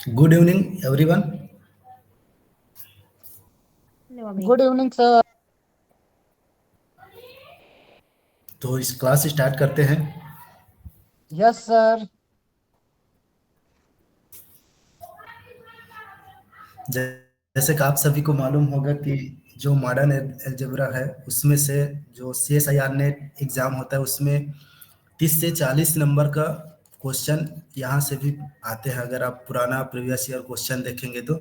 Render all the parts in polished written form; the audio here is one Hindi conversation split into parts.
Good evening, everyone. हेलो अभी। Good evening sir. तो इस क्लास स्टार्ट करते हैं। Yes sir. जैसे कि आप सभी को मालूम होगा कि जो मॉडर्न अलजेब्रा है उसमें से जो CSIR नेट एग्जाम होता है उसमें 30 से 40 नंबर का क्वेश्चन यहाँ से भी आते हैं। अगर आप पुराना प्रीवियस ईयर क्वेश्चन देखेंगे तो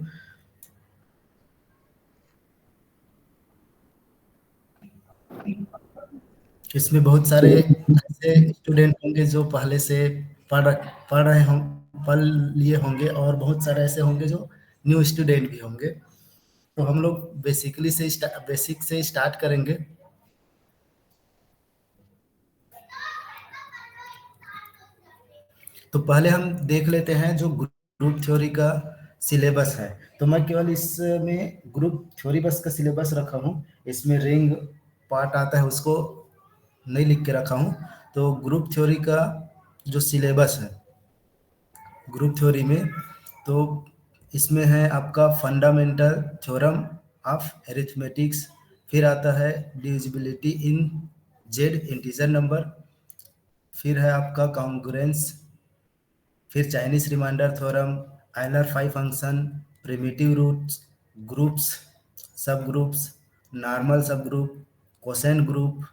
इसमें बहुत सारे ऐसे स्टूडेंट होंगे जो पहले से पढ़ पढ़ रहे हों पढ़ लिए होंगे, और बहुत सारे ऐसे होंगे जो न्यू स्टूडेंट भी होंगे। तो हम लोग बेसिक से स्टार्ट करेंगे। तो पहले हम देख लेते हैं जो ग्रुप थ्योरी का सिलेबस है। तो मैं केवल इसमें ग्रुप थ्योरी बस का सिलेबस रखा हूँ। इसमें रिंग पार्ट आता है उसको नहीं लिख के रखा हूँ। तो ग्रुप थ्योरी का जो सिलेबस है ग्रुप थ्योरी में, तो इसमें है आपका फंडामेंटल थ्योरम ऑफ एरिथमेटिक्स, फिर आता है divisibility in Z integer number, फिर है आपका कॉन्ग्रुएंस, फिर Chinese remainder theorem, Euler phi function, primitive roots, groups, sub groups, normal sub group, quotient group,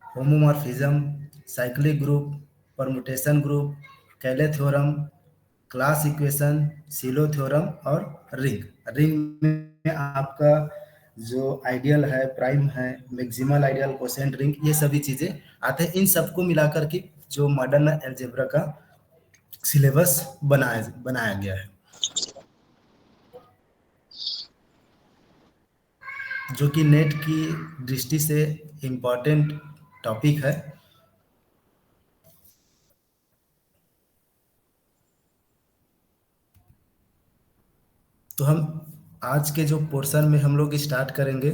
homomorphism, cyclic group, permutation group, Cayley theorem, class equation, Sylow theorem और रिंग। रिंग में आपका जो आइडियल है, प्राइम है, मैक्सिमल आइडियल, कोसेंट रिंग, ये सभी चीजें आते हैं। इन सबको मिलाकर के जो मॉडर्न अलजेब्रा का सिलेबस बनाया बनाया गया है, जो कि नेट की दृष्टि से इम्पोर्टेंट टॉपिक है। तो हम आज के जो पोर्शन में हम लोग स्टार्ट करेंगे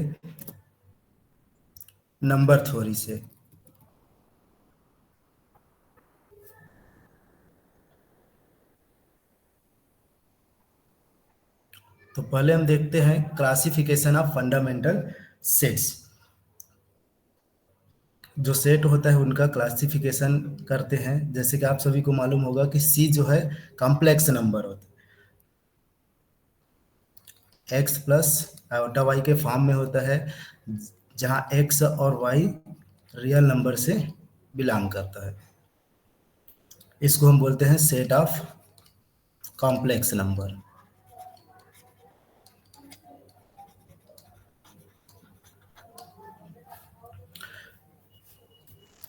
नंबर थ्योरी से। तो पहले हम देखते हैं क्लासिफिकेशन ऑफ फंडामेंटल सेट्स। जो सेट होता है उनका क्लासिफिकेशन करते हैं। जैसे कि आप सभी को मालूम होगा कि सी जो है कॉम्प्लेक्स नंबर होता है, एक्स प्लस आयोटा वाई के फॉर्म में होता है, जहां एक्स और वाई रियल नंबर से बिलोंग करता है। इसको हम बोलते हैं set of complex number.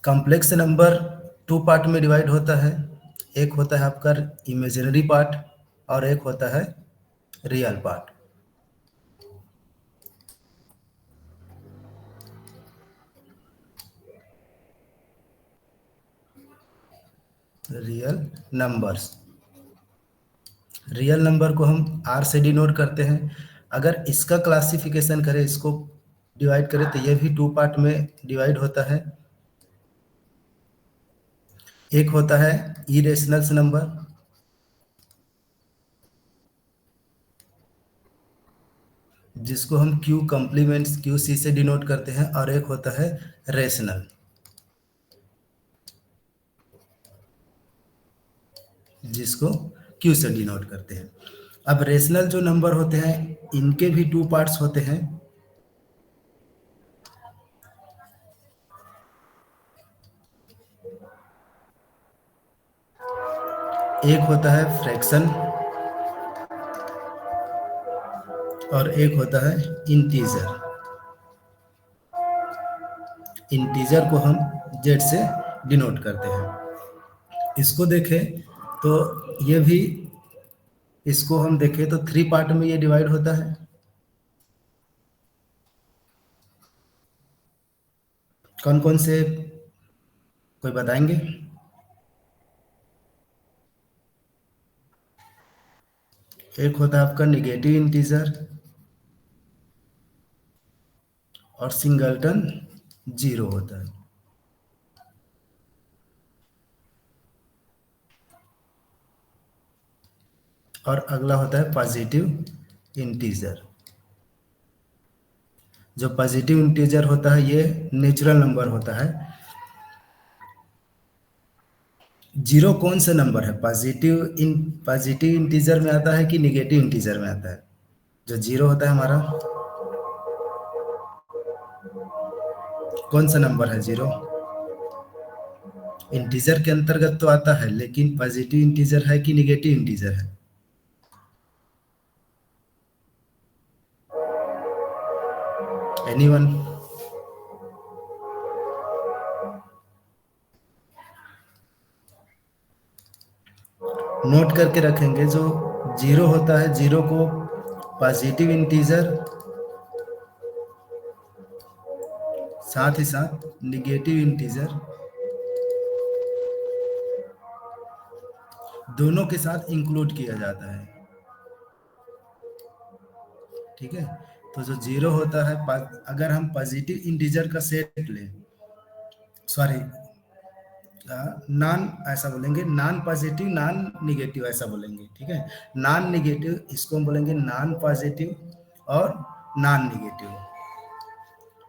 Complex number two part में डिवाइड होता है। एक होता है आपका इमेजिनरी पार्ट और एक होता है real part. Real numbers, real number को हम आर से डिनोट करते हैं। अगर इसका क्लासिफिकेशन करें, इसको डिवाइड करें, तो ये भी टू पार्ट में डिवाइड होता है। एक होता है इरेशनल्स नंबर, जिसको हम क्यू कॉम्प्लीमेंट्स क्यू सी से डिनोट करते हैं, और एक होता है रेशनल, जिसको क्यू से डिनोट करते हैं। अब रेशनल जो नंबर होते हैं इनके भी टू पार्ट्स होते हैं। एक होता है फ्रैक्शन और एक होता है इंटीजर। इंटीजर को हम जेड से डिनोट करते हैं। इसको देखें तो ये भी, इसको हम देखें तो थ्री पार्ट में ये डिवाइड होता है। कौन कौन से, कोई बताएंगे? एक होता है आपका निगेटिव इंटीजर और सिंगलटन जीरो होता है। और अगला होता है पॉजिटिव इंटीजर। जो पॉजिटिव इंटीजर होता है ये नेचुरल नंबर होता है। जीरो कौन सा नंबर है, पॉजिटिव इंटीजर में आता है कि निगेटिव इंटीजर में आता है? जो जीरो होता है हमारा, कौन सा नंबर है जीरो? इंटीजर के अंतर्गत तो आता है, लेकिन पॉजिटिव इंटीजर है कि निगेटिव इंटीजर है? एनीवन? नोट करके रखेंगे, जो जीरो होता है जीरो को पॉजिटिव इंटीजर साथ ही साथ निगेटिव इंटीजर दोनों के साथ इंक्लूड किया जाता है। ठीक है, तो जो जीरो होता है, अगर हम पॉजिटिव इंटीजर का सेट लें, सॉरी, नॉन ऐसा बोलेंगे, नॉन पॉजिटिव नॉन निगेटिव ऐसा बोलेंगे। ठीक है, नॉन निगेटिव इसको हम बोलेंगे नॉन पॉजिटिव और नॉन निगेटिव।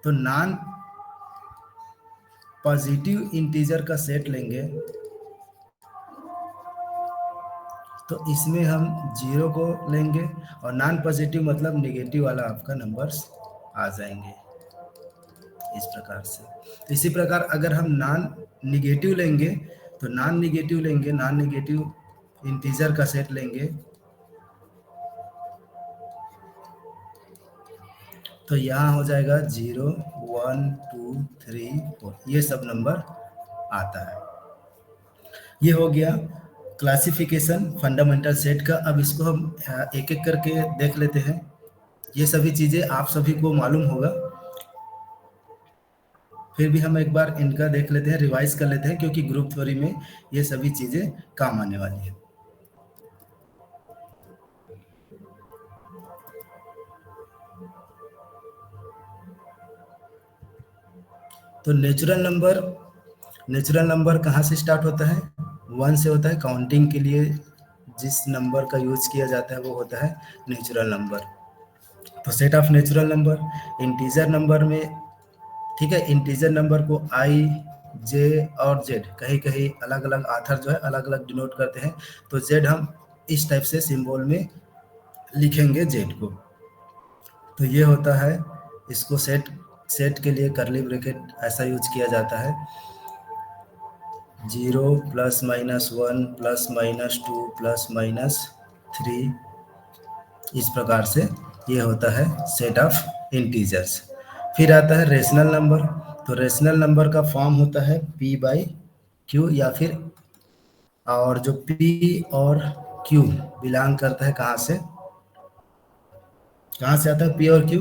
तो नॉन पॉजिटिव इंटीजर का सेट लेंगे तो इसमें हम जीरो को लेंगे, और नॉन पॉजिटिव मतलब निगेटिव वाला आपका नंबर्स आ जाएंगे इस प्रकार से। तो इसी प्रकार अगर हम नॉन निगेटिव लेंगे, तो नॉन निगेटिव लेंगे, नॉन निगेटिव इंटीजर का सेट लेंगे, तो यहाँ हो जाएगा 0 1 2 3 4, ये सब नंबर आता है। ये हो गया क्लासिफिकेशन फंडामेंटल सेट का। अब इसको हम एक एक करके देख लेते हैं। ये सभी चीज़ें आप सभी को मालूम होगा, फिर भी हम एक बार इनका देख लेते हैं, रिवाइज कर लेते हैं, क्योंकि ग्रुप थ्योरी में ये सभी चीज़ें काम आने वाली है। तो नेचुरल नंबर कहाँ से स्टार्ट होता है? 1 से होता है। काउंटिंग के लिए जिस नंबर का यूज किया जाता है वो होता है नेचुरल नंबर। तो set of natural number integer number में, ठीक है, इंटीजर नंबर को आई, जे और जेड, कहीं कहीं अलग अलग आथर जो है अलग अलग डिनोट करते हैं। तो जेड हम इस टाइप से सिंबल में लिखेंगे जेड को। तो ये होता है, इसको सेट सेट के लिए करली ब्रैकेट ऐसा यूज किया जाता है, 0 plus minus 1 plus minus 2 plus minus 3, इस प्रकार से ये होता है सेट ऑफ इंटीजर्स। फिर आता है रेशनल नंबर। तो रेशनल नंबर का फॉर्म होता है p बाई क्यू, या फिर, और जो p और q बिलोंग करता है कहाँ से आता है p और q?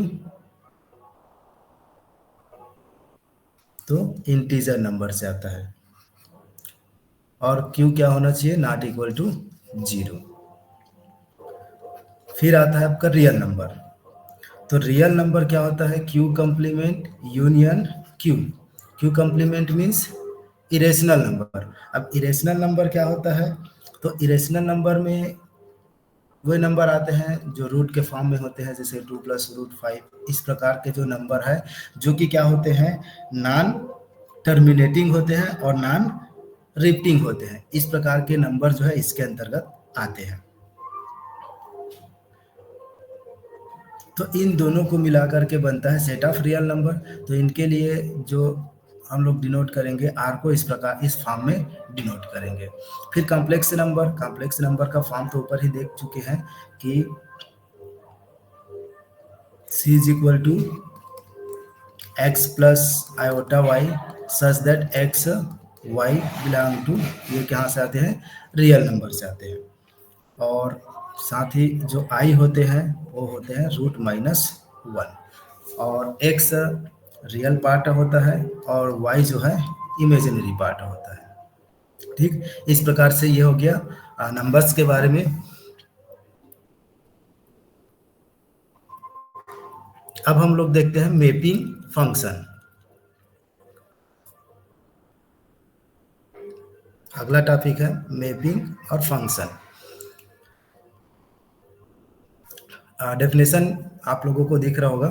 तो इंटीजर नंबर से आता है। और q क्या होना चाहिए? Not equal to 0। फिर आता है आपका रियल नंबर। तो रियल नंबर क्या होता है? q complement union q। q complement means irrational number. अब इरेशनल नंबर क्या होता है? तो इरेशनल नंबर में वो नंबर आते हैं जो रूट के फॉर्म में होते हैं, जैसे 2 प्लस रूट 5, इस प्रकार के जो नंबर है, जो कि क्या होते हैं? नॉन टर्मिनेटिंग होते हैं और नॉन रिपीटिंग होते हैं। इस प्रकार के नंबर जो है इसके अंतर्गत आते हैं। तो इन दोनों को मिलाकर के बनता है सेट ऑफ रियल नंबर। तो इनके लिए जो हम लोग डिनोट करेंगे, आर को इस प्रकार इस फॉर्म में डिनोट करेंगे। फिर कॉम्प्लेक्स नंबर का फॉर्म तो ऊपर ही देख चुके हैं कि C is equal to x plus iota y such that x y belong to, ये कहाँ से आते हैं? रियल नंबर से आते हैं। और साथ ही जो i होते हैं वो होते हैं रूट माइनस 1, और x रियल पार्ट होता है और y जो है इमेजिनरी पार्ट होता है। ठीक, इस प्रकार से ये हो गया नंबर्स के बारे में। अब हम लोग देखते हैं मैपिंग फंक्शन। अगला टॉपिक है मैपिंग और फंक्शन। डेफिनेशन आप लोगों को दिख रहा होगा।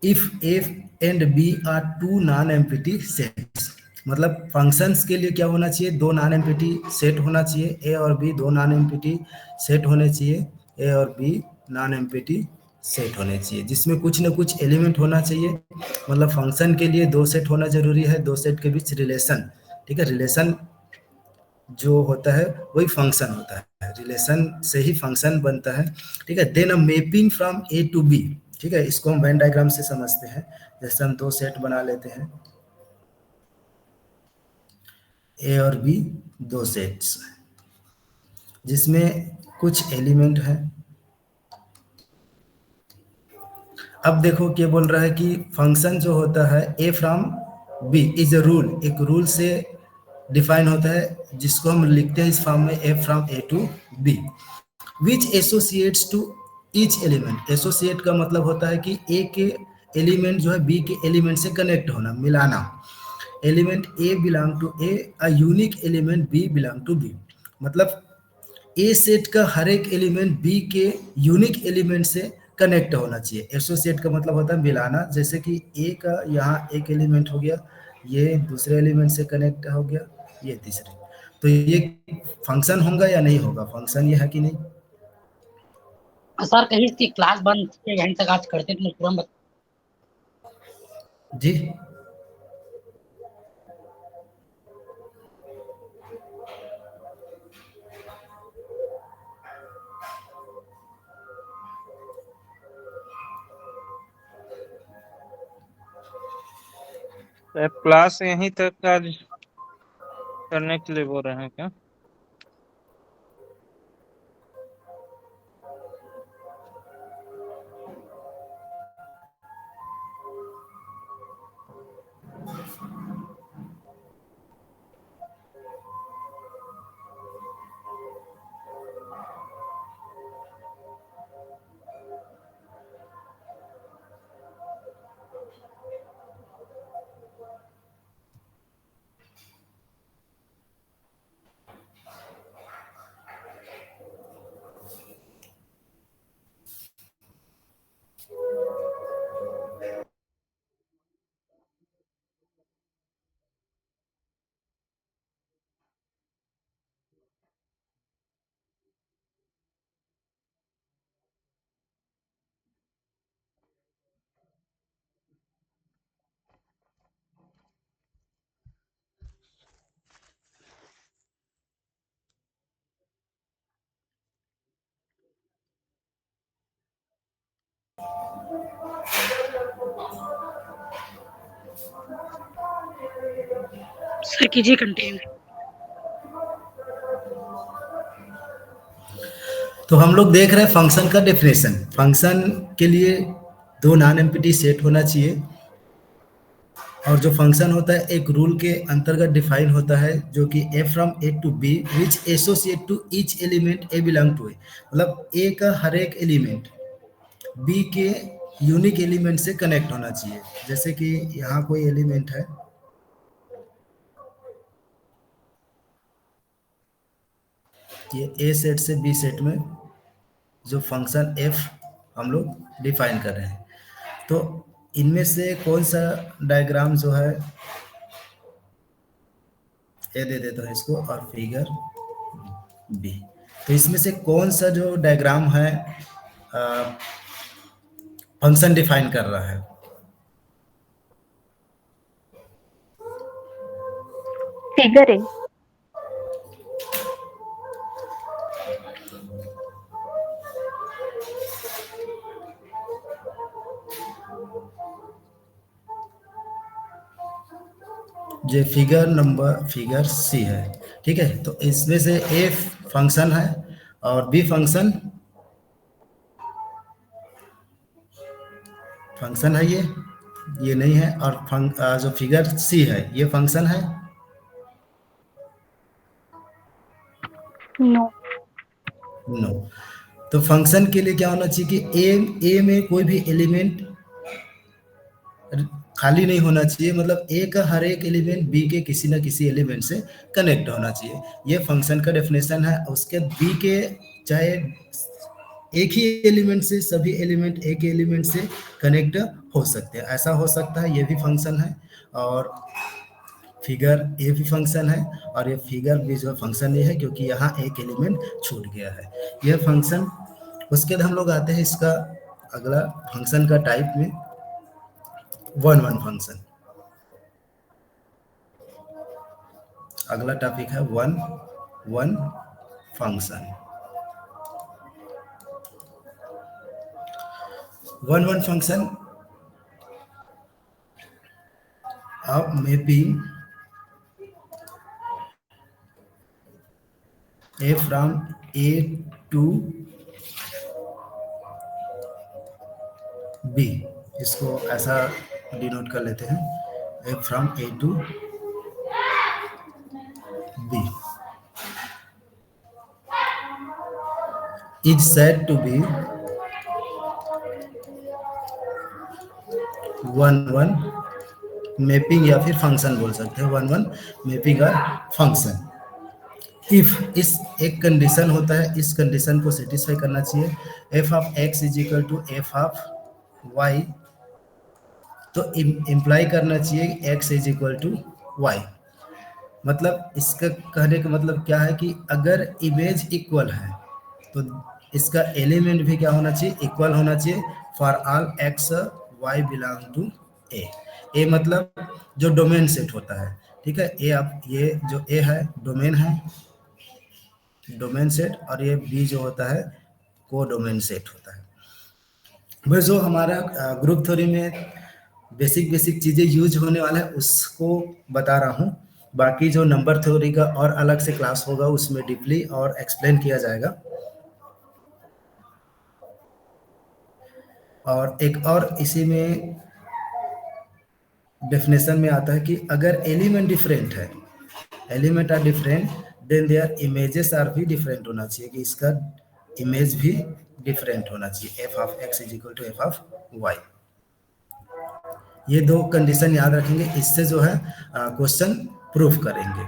If A and B are two non empty sets, मतलब फंक्शंस के लिए क्या होना चाहिए, दो नॉन एम्प्टी सेट होना चाहिए, ए और बी दो नॉन एम्प्टी सेट होने चाहिए, ए और बी नॉन एम्प्टी सेट होने चाहिए, जिसमें कुछ ना कुछ एलिमेंट होना चाहिए। मतलब फंक्शन के लिए दो सेट होना जरूरी है, दो सेट के बीच रिलेशन, ठीक है, रिलेशन जो होता है वही फंक्शन होता है, रिलेशन से ही फंक्शन बनता है, ठीक है। Then a mapping from A to B, ठीक है, इसको हम वेन डायग्राम से समझते हैं। जैसे हम दो सेट बना लेते हैं, ए और बी दो सेट्स, जिसमें कुछ एलिमेंट है। अब देखो क्या बोल रहा है कि फंक्शन जो होता है A from B is a rule, एक रूल से डिफाइन होता है, जिसको हम लिखते हैं इस फॉर्म में, A from A to B, which associates to each element. Associate का मतलब होता है कि ए के एलिमेंट जो है बी के एलिमेंट से कनेक्ट होना, मिलाना। Element A belong to A, a unique element b belong to B, मतलब ए सेट का हर एक एलिमेंट बी के यूनिक एलिमेंट से कनेक्ट होना चाहिए। एसोसिएट का मतलब होता है मिलाना, जैसे कि ए का यहाँ एक एलिमेंट हो गया, ये दूसरे एलिमेंट से कनेक्ट हो गया, ये तीसरे, तो ये फंक्शन होगा या नहीं होगा, फंक्शन ये है कि नहीं। सर कहीं इसकी क्लास बंद 6 घंटे तक आज करते तो मैं तुरंत जी, तो क्लास यहीं तक आज करने के लिए बोल रहे हैं क्या? सर कीजिए कंटिन्यू। तो हम लोग देख रहे हैं फंक्शन का डेफिनेशन। फंक्शन के लिए दो नॉन एम्प्टी सेट होना चाहिए, और जो फंक्शन होता है एक रूल के अंतर्गत डिफाइन होता है, जो कि A from A to B which associate to each element A belong to A, मतलब ए का हर एक एलिमेंट बी के यूनिक एलिमेंट से कनेक्ट होना चाहिए। जैसे कि यहाँ कोई एलिमेंट है, ये ए सेट से बी सेट में जो फंक्शन एफ हम लोग डिफाइन कर रहे हैं, तो इनमें से कौन सा डायग्राम जो है, ए दे देता हूँ इसको, और फिगर बी, तो इसमें से कौन सा जो डायग्राम है फंक्शन डिफाइन कर रहा है। फिगर है। ये फिगर सी है, ठीक है। तो इसमें से ए फंक्शन है और बी फंक्शन है, ये नहीं है, और जो फिगर सी है ये फंक्शन है। नो। नो। तो फंक्शन के लिए क्या होना चाहिए कि ए में कोई भी एलिमेंट खाली नहीं होना चाहिए, मतलब ए का हर एक एलिमेंट बी के किसी ना किसी एलिमेंट से कनेक्ट होना चाहिए, ये फंक्शन का डेफिनेशन है। उसके बी के चाहे एक ही एलिमेंट से सभी एलिमेंट एक एलिमेंट से कनेक्ट हो सकते हैं, ऐसा हो सकता है। ये भी फंक्शन है और फिगर ये भी फंक्शन है, और ये फिगर भी जो फंक्शन ये है क्योंकि यहाँ एक एलिमेंट छूट गया है, ये फंक्शन। उसके बाद हम लोग आते हैं इसका अगला फंक्शन का टाइप में, वन वन फंक्शन। अगला टॉपिक है one one function. One one function of mapping A from A to B, इसको ऐसा डिनोट कर लेते हैं, A from A to B is said to be one one mapping, या फिर फंक्शन बोल सकते हैं, वन वन मैपिंग और फंक्शन। इफ इस एक कंडीशन होता है, इस कंडीशन को सेटिस्फाई करना चाहिए, f of x is equal to f of y, तो इम्प्लाई करना चाहिए x is equal to y. मतलब इसका कहने का मतलब क्या है कि अगर इमेज इक्वल है तो इसका एलिमेंट भी क्या होना चाहिए, इक्वल होना चाहिए for all x y belong to A. A मतलब जो डोमेन सेट होता है, ठीक है। ए आप ये जो ए है डोमेन है, डोमेन सेट, और ये बी जो होता है को डोमेन सेट होता है। बस जो हमारा ग्रुप थ्योरी में बेसिक बेसिक चीज़ें यूज होने वाला है उसको बता रहा हूँ। बाकी जो नंबर थ्योरी का और अलग से क्लास होगा उसमें डीपली और एक्सप्लेन किया जाएगा। और एक और इसी में डेफिनेशन में आता है कि अगर एलिमेंट डिफरेंट है, element are different, then their images are भी डिफरेंट होना चाहिए, कि इसका इमेज भी डिफरेंट होना चाहिए, f of x is equal to f of y. ये दो कंडीशन याद रखेंगे, इससे जो है क्वेश्चन प्रूफ करेंगे।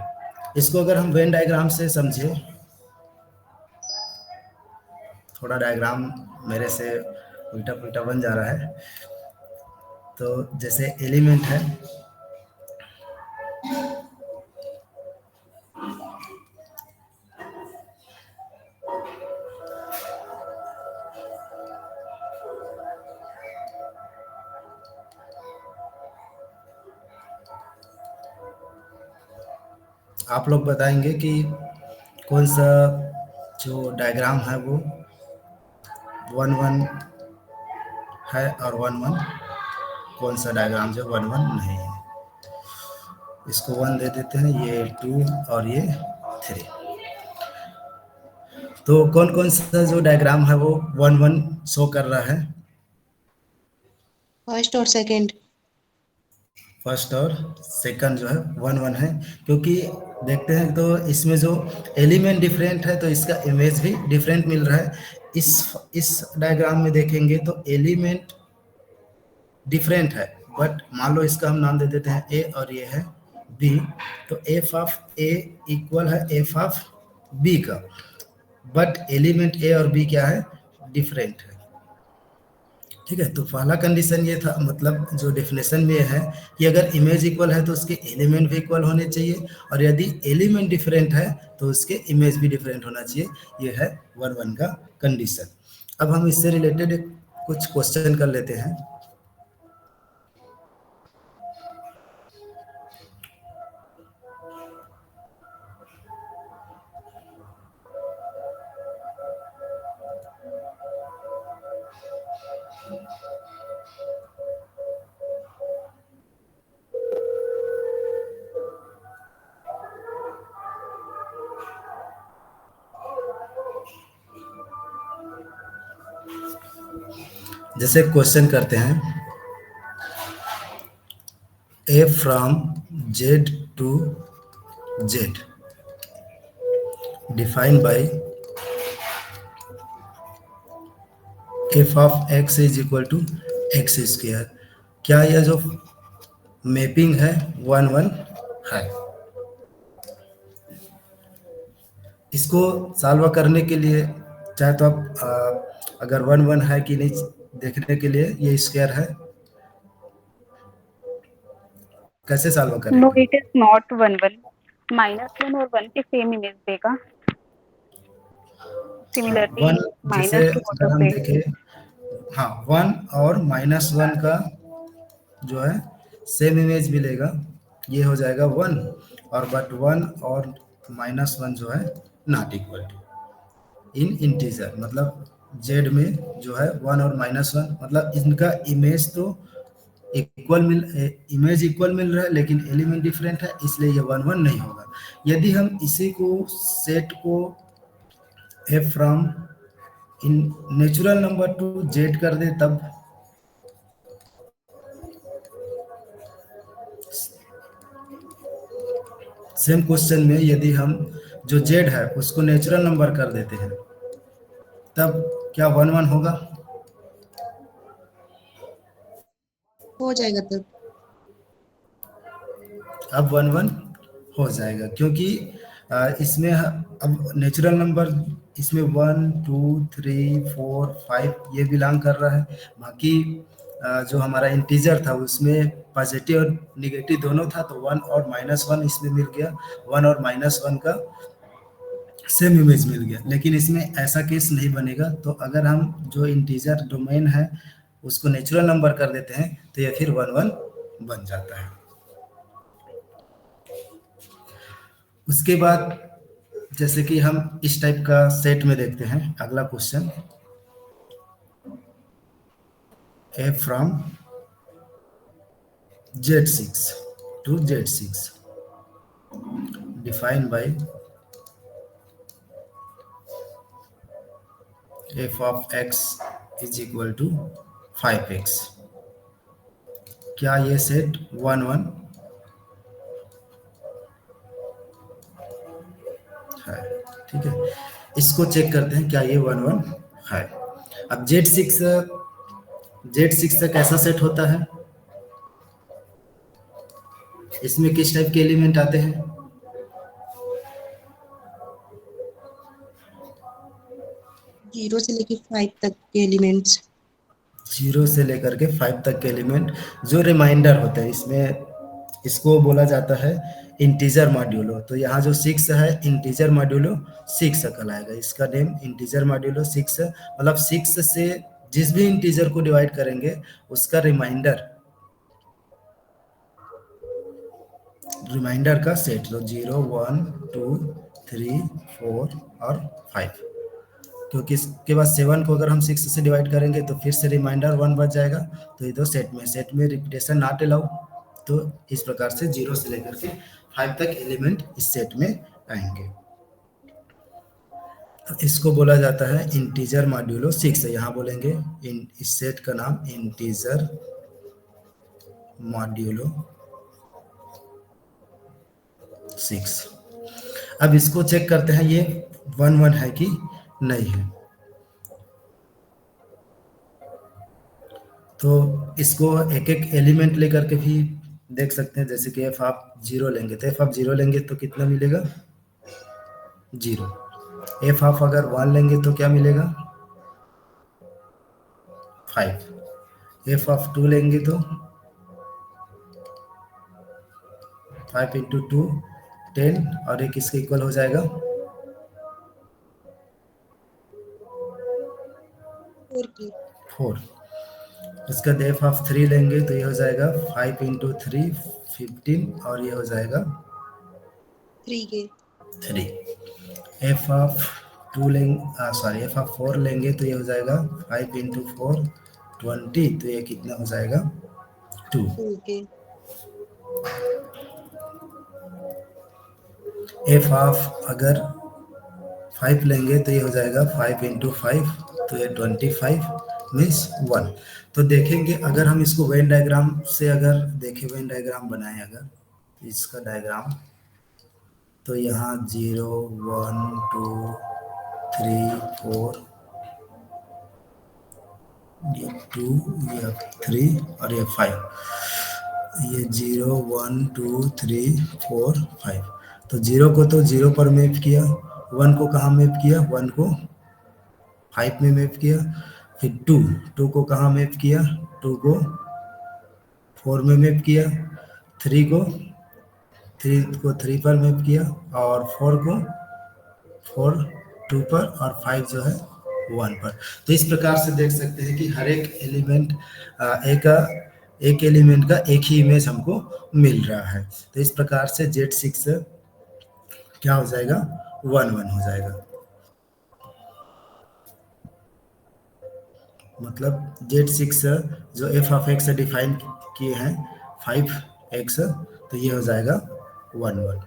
इसको अगर हम वेन डायग्राम से समझे, थोड़ा डायग्राम मेरे से उल्टा पुल्टा बन जा रहा है, तो जैसे एलिमेंट है, आप लोग बताएंगे कि कौन सा जो डायग्राम है वो वन वन है और वन वन, कौन सा डायग्राम जो वन वन नहीं है। इसको वन दे देते हैं, ये टू और ये थ्री। तो कौन कौन सा जो डायग्राम है वो वन वन शो कर रहा है, फर्स्ट और सेकंड। फर्स्ट और सेकंड जो है वन वन है, क्योंकि देखते हैं तो इसमें जो एलिमेंट डिफरेंट है तो इसका इमेज भी डिफरेंट मिल रहा है। इस डायग्राम में देखेंगे तो एलिमेंट डिफरेंट है, बट मान लो इसका हम नाम दे देते हैं ए और ये है बी, तो एफ ऑफ ए इक्वल है एफ ऑफ बी का, बट एलिमेंट ए और बी क्या है, डिफरेंट है, ठीक है। तो पहला कंडीशन ये था, मतलब जो डेफिनेशन में है कि अगर इमेज इक्वल है तो उसके एलिमेंट भी इक्वल होने चाहिए, और यदि एलिमेंट डिफरेंट है तो उसके इमेज भी डिफरेंट होना चाहिए। ये है वन वन का कंडीशन। अब हम इससे रिलेटेड कुछ क्वेश्चन कर लेते हैं। जैसे क्वेश्चन करते हैं, A from Z to Z defined by f of x is equal to x square. क्या यह जो मैपिंग है वन वन है? इसको सॉल्व करने के लिए चाहे तो आप अगर 1 1 है कि नहीं देखने के लिए ये स्क्वायर है, कैसे सॉल्व नो करेंगे? इट इज नॉट 1 1, -1 और 1 के सेम इमेज देगा। हाँ, सिमिलरली 1 जैसे -2 अगर हम ऑटोप्लेट। देखें, हाँ 1 और -1 का जो है सेम इमेज मिलेगा, ये हो जाएगा 1, और बट 1 और -1 जो है not equal to in integer, मतलब जेड में जो है 1 और -1, मतलब इनका इमेज तो इक्वल इमेज इक्वल मिल रहा है लेकिन एलिमेंट डिफरेंट है, इसलिए ये 1 1 नहीं होगा। यदि हम इसी को सेट को F from in natural number two Z कर दे, तब सेम क्वेश्चन में यदि हम जो जेड है उसको नेचुरल नंबर कर देते हैं, तब क्या 1 1 होगा? हो जाएगा तब। अब 1 1 हो जाएगा, क्योंकि इसमें अब नेचुरल नंबर इसमें 1 2 3 4 5 ये बिलोंग कर रहा है, बाकी जो हमारा इंटीजर था उसमें पॉजिटिव और निगेटिव दोनों था, तो 1 और -1 इसमें मिल गया, 1 और -1 का सेम इमेज मिल गया। लेकिन इसमें ऐसा केस नहीं बनेगा, तो अगर हम जो इंटीजर डोमेन है उसको नेचुरल नंबर कर देते हैं तो ये फिर 1 1 बन जाता है। उसके बाद जैसे कि हम इस टाइप का सेट में देखते हैं, अगला question, A from Z6 to Z6 defined by f of x is equal to 5x। क्या ये सेट 1 1 है? ठीक है, इसको चेक करते हैं क्या ये 1 1 है। अब Z6 तक कैसा सेट होता है, इसमें किस टाइप के एलिमेंट आते हैं? जीरो से लेके 5 तक के एलिमेंट्स। 0 से लेकर के 5 तक के एलिमेंट जो रिमाइंडर होते हैं, इसमें इसको बोला जाता है इंटीजर मॉड्यूलो। तो यहाँ जो 6 है इंटीजर मॉड्यूलो 6 कहलाएगा, इसका नेम इंटीजर मॉड्यूलो 6 है। मतलब 6 से जिस भी इंटीजर को डिवाइड करेंगे उसका रिमाइंडर का सेट, तो 0 1 2 3 4 और 5, क्योंकि इसके बाद 7 को अगर हम 6 से डिवाइड करेंगे तो फिर से रिमाइंडर 1 बच जाएगा। तो ये तो सेट में रिपीटेशन नॉट अलाउ। तो इस प्रकार से 0 से लेकर के 5 तक एलिमेंट इस सेट में आएंगे। तो इसको बोला जाता है इंटीजर मॉड्यूलो 6। यहाँ बोलेंगे इस सेट का नाम इंटीजर मॉड्यूलो 6। अब इसको चेक करते हैं ये 1 1 है कि नहीं है। तो इसको एक एक एलिमेंट लेकर के भी देख सकते हैं, जैसे कि f आप 0 लेंगे तो f आप 0 लेंगे तो कितना मिलेगा 0। f आप अगर 1 लेंगे तो क्या मिलेगा 5। f आप 2 लेंगे तो 5 इंटू 2 10, और एक इसके इक्वल हो जाएगा 4। इसका f आप 3 लेंगे तो ये हो जाएगा 5 इंटू 3 15, और ये हो जाएगा 3। f आप 2 लेंगे, सॉरी f आप 4 लेंगे तो ये हो जाएगा 5 इंटू 4 20, तो ये कितना हो जाएगा 2। f आप अगर 5 लेंगे तो ये हो जाएगा 5 इंटू 5, तो ये 25 मीन्स 1। तो देखेंगे अगर हम इसको वेन डायग्राम से अगर देखें, वेन डायग्राम बनाएं अगर इसका डायग्राम, तो यहाँ 0 1 2 3 4 ये 2 ये 3 और ये 5, ये 0 1 2 3 4 5। तो 0 को तो 0 पर मैप किया, 1 को कहाँ मैप किया, 1 को 5 में मैप किया, फिर 2 को कहाँ मैप किया, 2 को 4 में मैप किया, 3 को 3 पर मैप किया, और 4 2 पर, और 5 जो है 1 पर। तो इस प्रकार से देख सकते हैं कि हर एक एलिमेंट एक एलिमेंट का एक ही इमेज हमको मिल रहा है। तो इस प्रकार से Z6 क्या हो जाएगा, 1 1 हो जाएगा। मतलब Z6 जो f ऑफ x डिफाइन किए हैं 5x, तो ये हो जाएगा 1 1।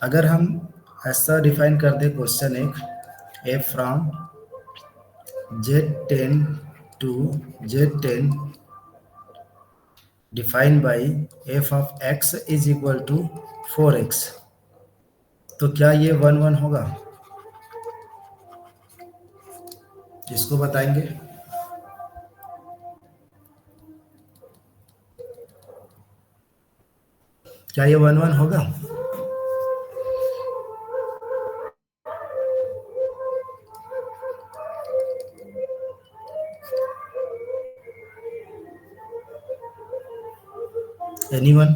अगर हम ऐसा डिफाइन कर दे क्वेश्चन एक, f from Z10 to Z10 defined by f of x is equal to 4x, तो क्या ये 1 1 होगा? इसको बताएंगे। क्या ये 1 1 होगा? एनीवन?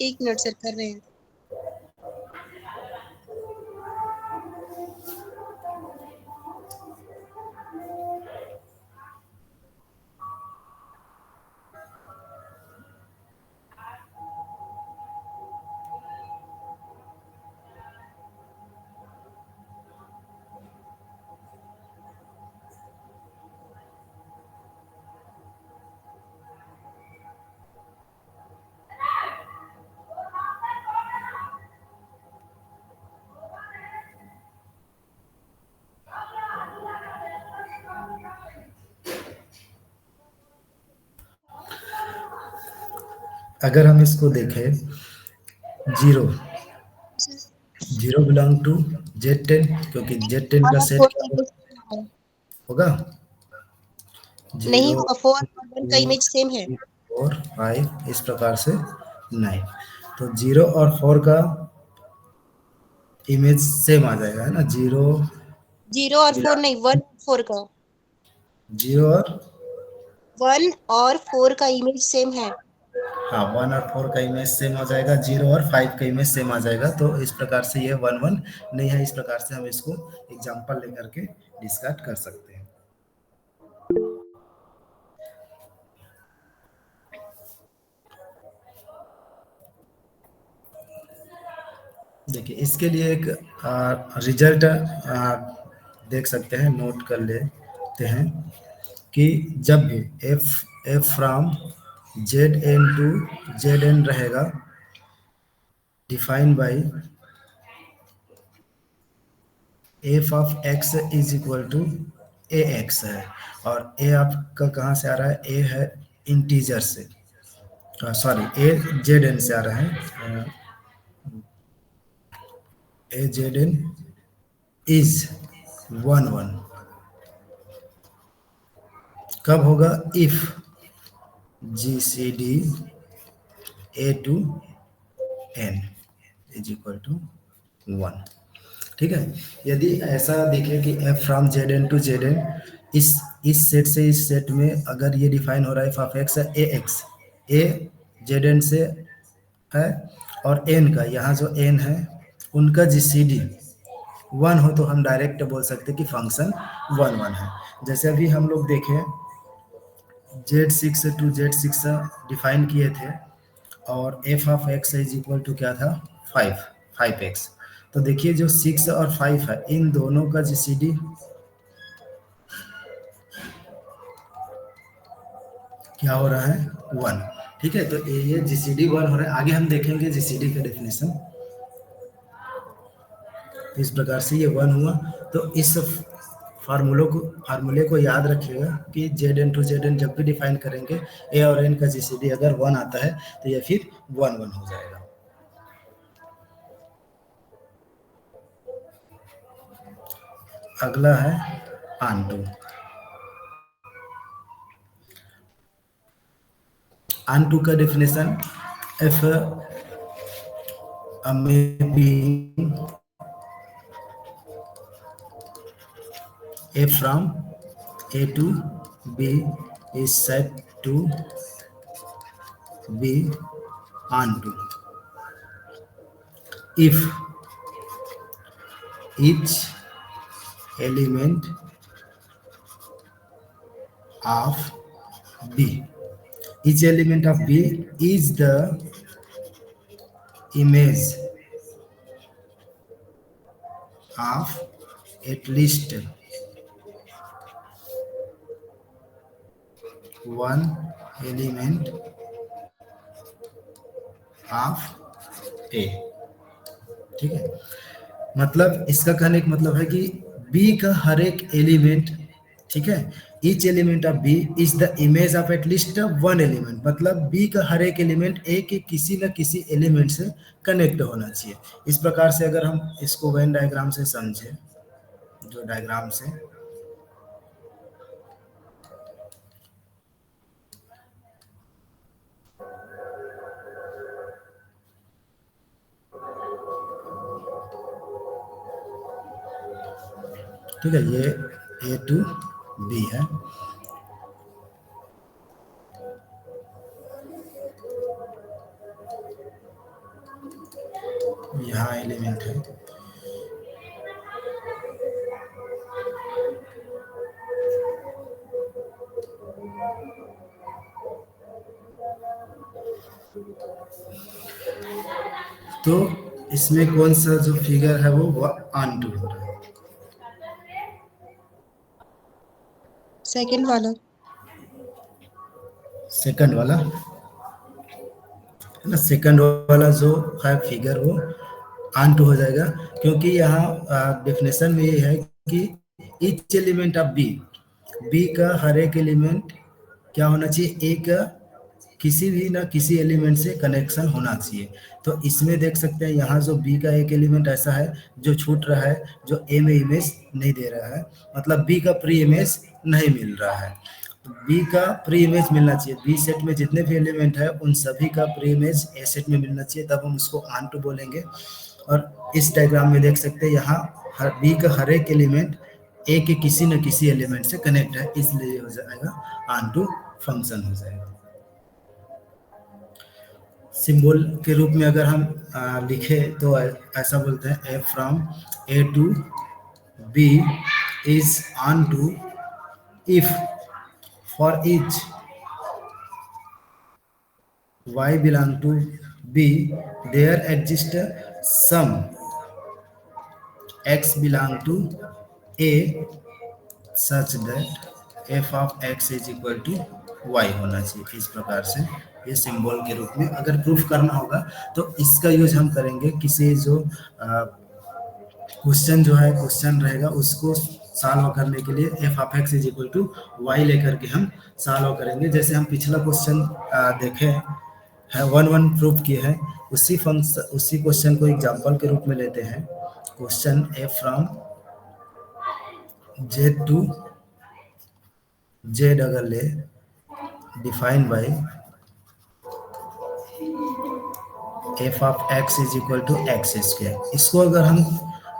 एक मिनट सर, कर रहे हैं। अगर हम इसको देखें, 0 बिलोंग टू Z10, क्योंकि Z10 का सेट क्या होगा? नहीं 0 होगा, 4 और 1 का इमेज सेम है। 4 5 इस प्रकार से 9, तो 0 और 4 का इमेज सेम आ जाएगा, है ना? 0 और 4 नहीं, 1 4 का 0 और 1 और 4 का इमेज सेम है। हाँ 1 और 4 का इमेज सेम हो जाएगा, 0 और 5 का इमेज सेम आ जाएगा। तो इस प्रकार से ये 1 1 नहीं है। इस प्रकार से हम इसको एग्जांपल लेकर के डिस्कस कर सकते हैं। देखिए इसके लिए एक रिजल्ट देख सकते हैं, नोट कर लेते हैं कि जब भी f from Zn to Zn रहेगा define by f of x is equal to ax है, और a आपका कहाँ से आ रहा है? a है इंटीजर से, सॉरी a Zn से आ रहा है, a Zn इज 1 1। कब होगा? If GCD a to n is equal to 1। ठीक है, यदि ऐसा दिखे कि f from Zn to Zn, इस सेट से इस सेट में अगर ये डिफाइन हो रहा है f of x ax, a Zn से है, और n का यहाँ जो n है उनका GCD 1 हो, तो हम डायरेक्ट बोल सकते हैं कि फंक्शन 1 1 है। जैसे अभी हम लोग देखें Z6 टू Z6 डिफाइन किए थे, और f of x is equal to क्या था? 5x। तो देखिए जो 6 और 5 है, इन दोनों का GCD क्या हो रहा है? 1। ठीक है, तो ये GCD 1 हो रहा है। आगे हम देखेंगे GCD का डेफिनेशन। इस प्रकार से ये 1 हुआ। तो इस फार्मूले को याद रखिएगा कि Zn टू Zn जब भी डिफाइन करेंगे, a और n का GCD अगर 1 आता है तो ये फिर 1 1 हो जाएगा। अगला है आंटू। आंटू का definition, f mapping A from A to B is said to be onto if each element of B. Each element of B is the image of at least one element of A. ठीक है, मतलब इसका कहने का मतलब है कि B का हर एक एलिमेंट, ठीक है, each element of B is the image of at least one element, मतलब बी का हर एक एलिमेंट ए के किसी न किसी एलिमेंट से कनेक्ट होना चाहिए। इस प्रकार से अगर हम इसको वेन डायग्राम से समझे, जो डायग्राम से ठीक है, ये ए टू बी है, यहाँ एलिमेंट है, तो इसमें कौन सा जो फिगर है वो ऑन टू हो रहा है, सेकंड वाला, सेकंड वाला है ना, सेकंड वाला जो है फिगर वो ऑन टू हो जाएगा, क्योंकि यहाँ डेफिनेशन में ये है कि each element of B, B का हर एक एलिमेंट क्या होना चाहिए, ए का किसी भी ना किसी एलिमेंट से कनेक्शन होना चाहिए। तो इसमें देख सकते हैं यहाँ जो बी का एक एलिमेंट ऐसा है जो छूट रहा है, जो ए में इमेज नहीं दे रहा है, मतलब बी का प्री इमेज नहीं मिल रहा है। तो बी का प्री इमेज मिलना चाहिए, बी सेट में जितने भी एलिमेंट है उन सभी का प्री इमेज ए सेट में मिलना चाहिए, तब हम उसको ऑन टू बोलेंगे। और इस डायग्राम में देख सकते हैं यहाँ हर बी का हर एक एलिमेंट ए के किसी न किसी एलिमेंट से कनेक्ट है, इसलिए हो जाएगा ऑन टू फंक्शन हो जाएगा। सिंबल के रूप में अगर हम लिखे तो ऐसा बोलते हैं A from A to B is onto if for each y belong to b there exist some x belong to a such that f of x is equal to y होना चाहिए। इस प्रकार से ये सिंबल के रूप में अगर प्रूफ करना होगा तो इसका यूज हम करेंगे, किसी जो क्वेश्चन जो है क्वेश्चन रहेगा उसको सॉल्व करने के लिए f of x is equal to y लेकर के हम सॉल्व करेंगे। जैसे हम पिछला क्वेश्चन देखे है, वन वन प्रूफ किए हैं, उसी क्वेश्चन को एग्जांपल के रूप में लेते हैं। Question f from Z to Z अगर ले defined by f of x is equal to x square, इसको अगर हम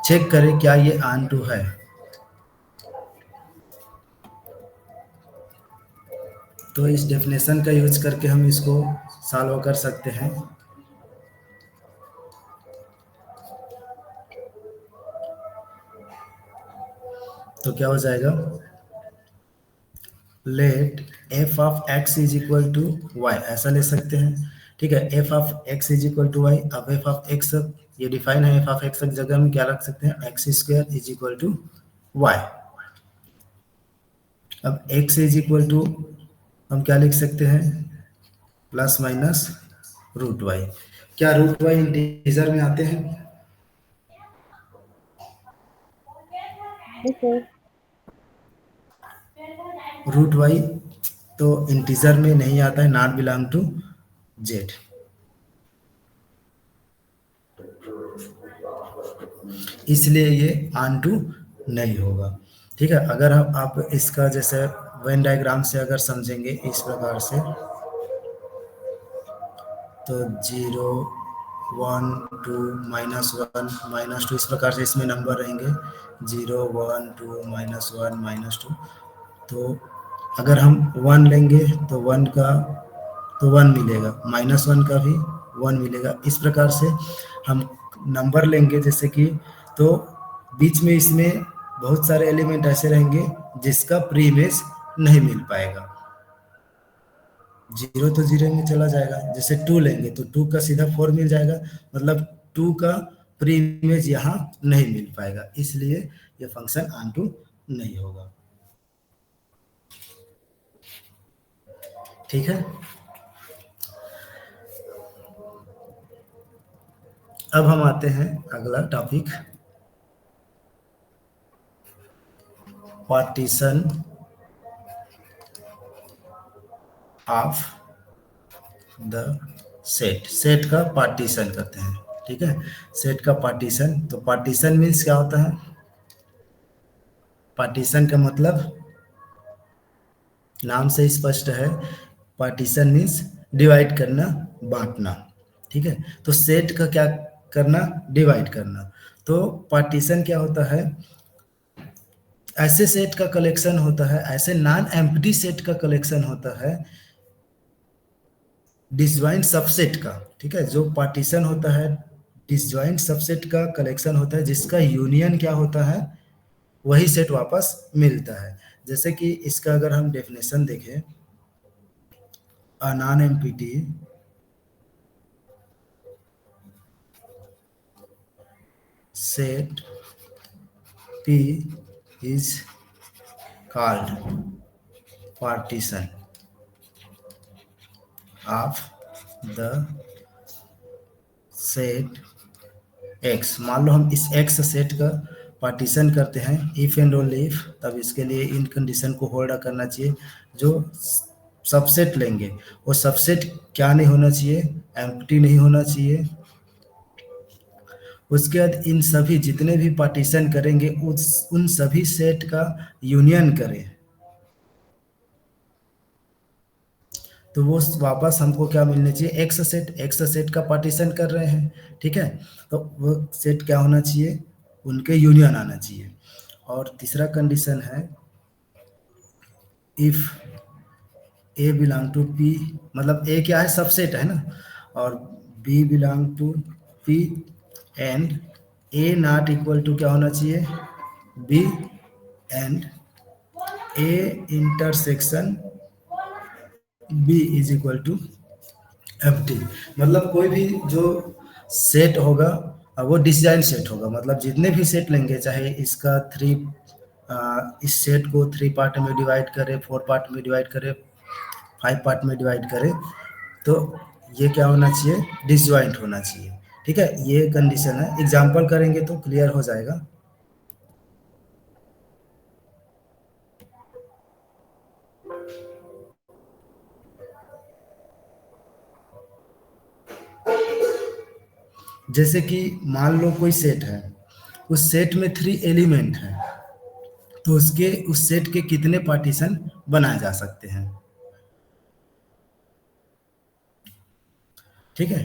चेक करें क्या ये ऑन टू है, तो इस डेफिनेशन का यूज करके हम इसको सॉल्व कर सकते हैं। तो क्या हो जाएगा, let f of x is equal to y, ऐसा ले सकते हैं। ठीक है, f of x is equal to y. अब एफ ऑफ एक्स ये डिफाइन है, एफ ऑफ एक्स की जगह हम क्या रख सकते हैं, x square is equal to y. अब एक्स इज इक्वल टू हम क्या लिख सकते हैं, प्लस माइनस रूट वाई। क्या रूट वाई इंटीजर में आते हैं? रूट वाई तो इंटीजर में नहीं आता है, नॉट बिलोंग टू जेड। इसलिए ये ऑन टू नहीं होगा। ठीक है, अगर आप इसका जैसे वेन डायग्राम से अगर समझेंगे इस प्रकार से, तो 0 1 2 -1 -2, इस प्रकार से इसमें नंबर रहेंगे 0 1 2 -1 -2। तो अगर हम 1 लेंगे तो 1 का तो 1 मिलेगा, -1 का भी 1 मिलेगा। इस प्रकार से हम नंबर लेंगे जैसे कि, तो बीच में इसमें बहुत सारे एलिमेंट ऐसे रहेंगे जिसका प्री इमेज नहीं मिल पाएगा। 0 तो 0 में चला जाएगा, जैसे 2 लेंगे तो 2 का सीधा 4 मिल जाएगा, मतलब 2 का प्री इमेज यहाँ नहीं मिल पाएगा, इसलिए ये फंक्शन ऑनटू नहीं होगा। ठीक है, अब हम आते हैं अगला topic, partition of the set. Set का पार्टीशन करते हैं, ठीक है। सेट का पार्टीशन, तो पार्टीशन मीन्स क्या होता है? पार्टीशन का मतलब नाम से स्पष्ट है, पार्टीशन मीन्स डिवाइड करना, बांटना, ठीक है। तो सेट का क्या करना? डिवाइड करना। तो पार्टीशन क्या होता है? ऐसे सेट का कलेक्शन होता है, ऐसे नॉन एम्प्टी सेट का कलेक्शन होता है, डिसजॉइंट सबसेट का, ठीक है। जो पार्टीशन होता है डिसजॉइंट सबसेट का कलेक्शन होता है, जिसका यूनियन क्या होता है? वही सेट वापस मिलता है। जैसे कि इसका अगर हम डेफिनेशन देखें, a non empty set P is called partition of the set X। मान लो हम इस X सेट का पार्टीशन करते हैं, इफ एंड ओनली इफ, तब इसके लिए इन कंडीशन को होल्ड करना चाहिए। जो सबसेट लेंगे वो सबसेट क्या नहीं होना चाहिए? एम्प्टी नहीं होना चाहिए। उसके बाद इन सभी जितने भी पार्टीशन करेंगे उन सभी सेट का यूनियन करें, तो वो वापस हमको क्या मिलना चाहिए? X set. एक्स सेट का पार्टीशन कर रहे हैं, ठीक है, तो वो सेट क्या होना चाहिए? उनके यूनियन आना चाहिए। और तीसरा कंडीशन है, if A belong to P, मतलब ए क्या है? सबसेट है ना, और B belong to P and A not equal to क्या होना चाहिए? B and A intersection B is equal to empty. मतलब कोई भी जो सेट होगा वो डिसजॉइंट सेट होगा, मतलब जितने भी सेट लेंगे, चाहे इसका इस सेट को 3 पार्ट में डिवाइड करें, 4 पार्ट में डिवाइड करें, 5 पार्ट में डिवाइड करें, तो ये क्या होना चाहिए? डिसजॉइंट होना चाहिए, ठीक है। ये कंडीशन है, एग्जांपल करेंगे तो क्लियर हो जाएगा। जैसे कि मान लो कोई सेट है, उस सेट में 3 एलिमेंट है, तो उस सेट के कितने पार्टीशन बनाए जा सकते हैं, ठीक है।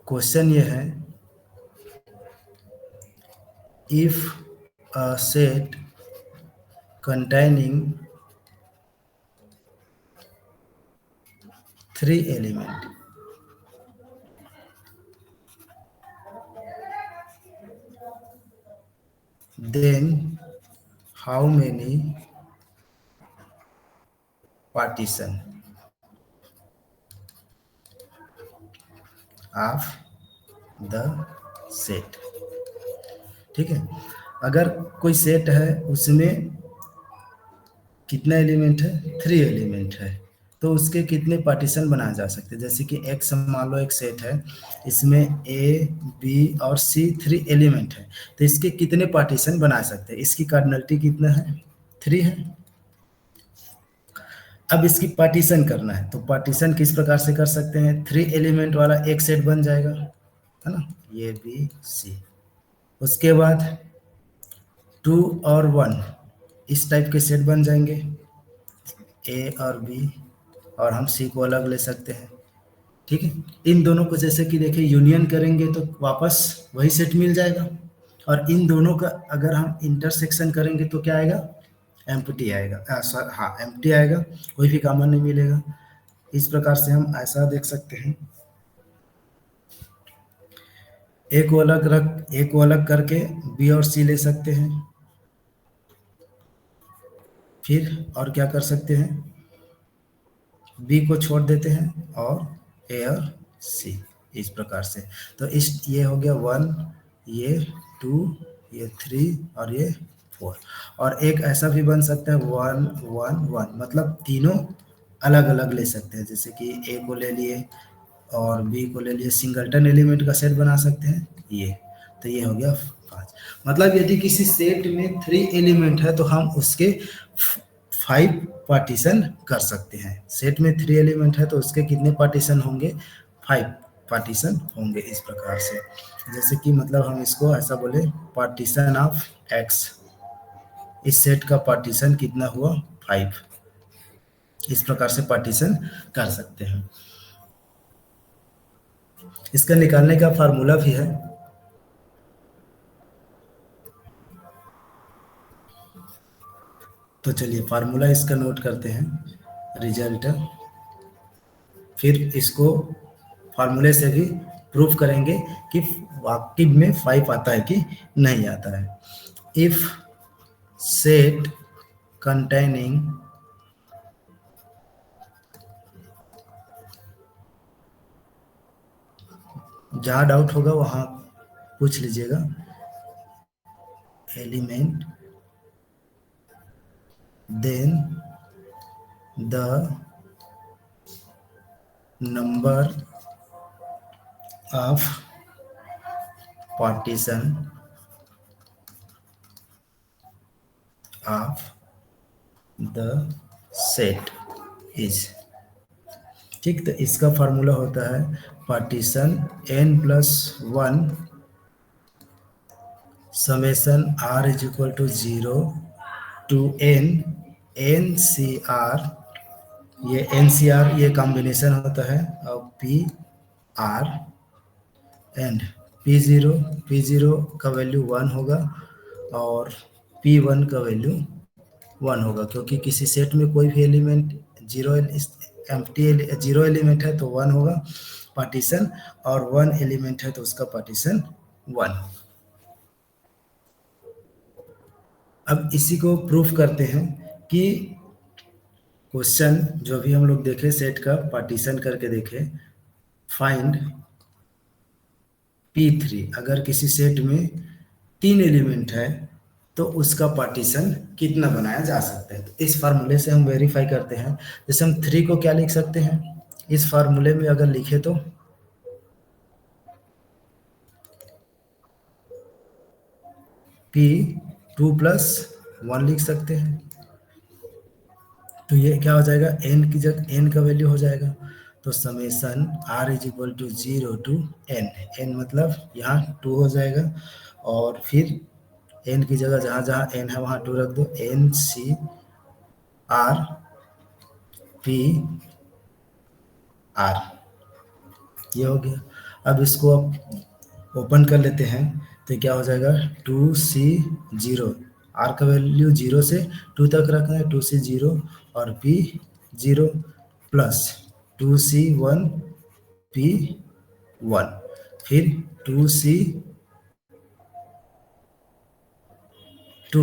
क्वेश्चन ये है, if a set containing 3 element, then how many partition of the set, ठीक है। अगर कोई सेट है उसमें कितना एलिमेंट है? 3 एलिमेंट है, तो उसके कितने पार्टीशन बनाए जा सकते हैं? जैसे कि एक्स मान लो एक सेट है, इसमें ए बी और सी 3 एलिमेंट है, तो इसके कितने पार्टीशन बना सकते हैं? इसकी कार्डिनलिटी कितना है? 3 है। अब इसकी पार्टीशन करना है, तो पार्टीशन किस प्रकार से कर सकते हैं? 3 एलिमेंट वाला एक सेट बन जाएगा, है ना, ए बी सी। उसके बाद 2 और 1 इस टाइप के सेट बन जाएंगे, ए और बी, और हम सी को अलग ले सकते हैं, ठीक है। इन दोनों को जैसे कि देखिए यूनियन करेंगे तो वापस वही सेट मिल जाएगा, और इन दोनों का अगर हम इंटरसेक्शन करेंगे तो क्या आएगा, एम्प्टी आएगा, हाँ एम्प्टी आएगा, कोई भी कॉमन नहीं मिलेगा। इस प्रकार से हम ऐसा देख सकते हैं, एक को अलग करके बी और सी ले सकते हैं, फिर और क्या कर सकते हैं, बी को छोड़ देते हैं और ए और सी, इस प्रकार से। तो इस ये हो गया 1, ये 2, ये 3 और ये 4। और एक ऐसा भी बन सकता है 1 1 1, मतलब तीनों अलग अलग ले सकते हैं, जैसे कि ए को ले लिए और बी को ले लिए, सिंगलटन एलिमेंट का सेट बना सकते हैं ये। तो ये हो गया 5। मतलब यदि किसी सेट में 3 एलिमेंट है तो हम उसके 5 पार्टीशन कर सकते हैं। सेट में 3 एलिमेंट है तो उसके कितने पार्टीशन होंगे, 5 पार्टीशन होंगे, इस प्रकार से। जैसे कि मतलब हम इसको ऐसा बोले, पार्टीशन ऑफ एक्स, इस सेट का पार्टीशन कितना हुआ, 5। इस प्रकार से पार्टीशन कर सकते हैं। इसका निकालने का फार्मूला भी है। तो चलिए फार्मूला इसका नोट करते हैं, रिजल्ट, फिर इसको फार्मूले से भी प्रूफ करेंगे कि वाकई में 5 आता है कि नहीं आता है। इफ सेट कंटेनिंग जहाँ डाउट होगा वहाँ पूछ लीजिएगा, element then the number of partition of the set is, ठीक। तो इसका फार्मूला होता है partition n+1 summation r is equal to 0 to n C R, ये NCR ये कॉम्बिनेशन होता है और PR एंड P0 का वैल्यू 1 होगा और P1 का वैल्यू 1 होगा, क्योंकि किसी सेट में कोई भी एलिमेंट जीरो एलिमेंट है तो 1 होगा पार्टीशन, और 1 एलिमेंट है तो उसका पार्टीशन 1। अब इसी को प्रूफ करते हैं कि क्वेश्चन जो भी हम लोग देखे सेट का पार्टीशन करके देखे, फाइंड P3, अगर किसी सेट में 3 एलिमेंट है तो उसका पार्टीशन कितना बनाया जा सकता है। तो इस फार्मूले से हम वेरीफाई करते हैं। जैसे हम 3 को क्या लिख सकते हैं, इस फार्मूले में अगर लिखे तो P2+1 लिख सकते हैं। तो ये क्या हो जाएगा, n की जगह n का वैल्यू हो जाएगा, तो summation r is equal to 0 to n मतलब यहाँ 2 हो जाएगा, और फिर n की जगह जहाँ जहाँ n है वहाँ 2 रख दो, NCR PR, ये हो गया। अब इसको आप ओपन कर लेते हैं तो क्या हो जाएगा, 2C0, R का वैल्यू 0 से 2 तक रखना है, 2C0 और P0 प्लस 2C1 P1, फिर 2C2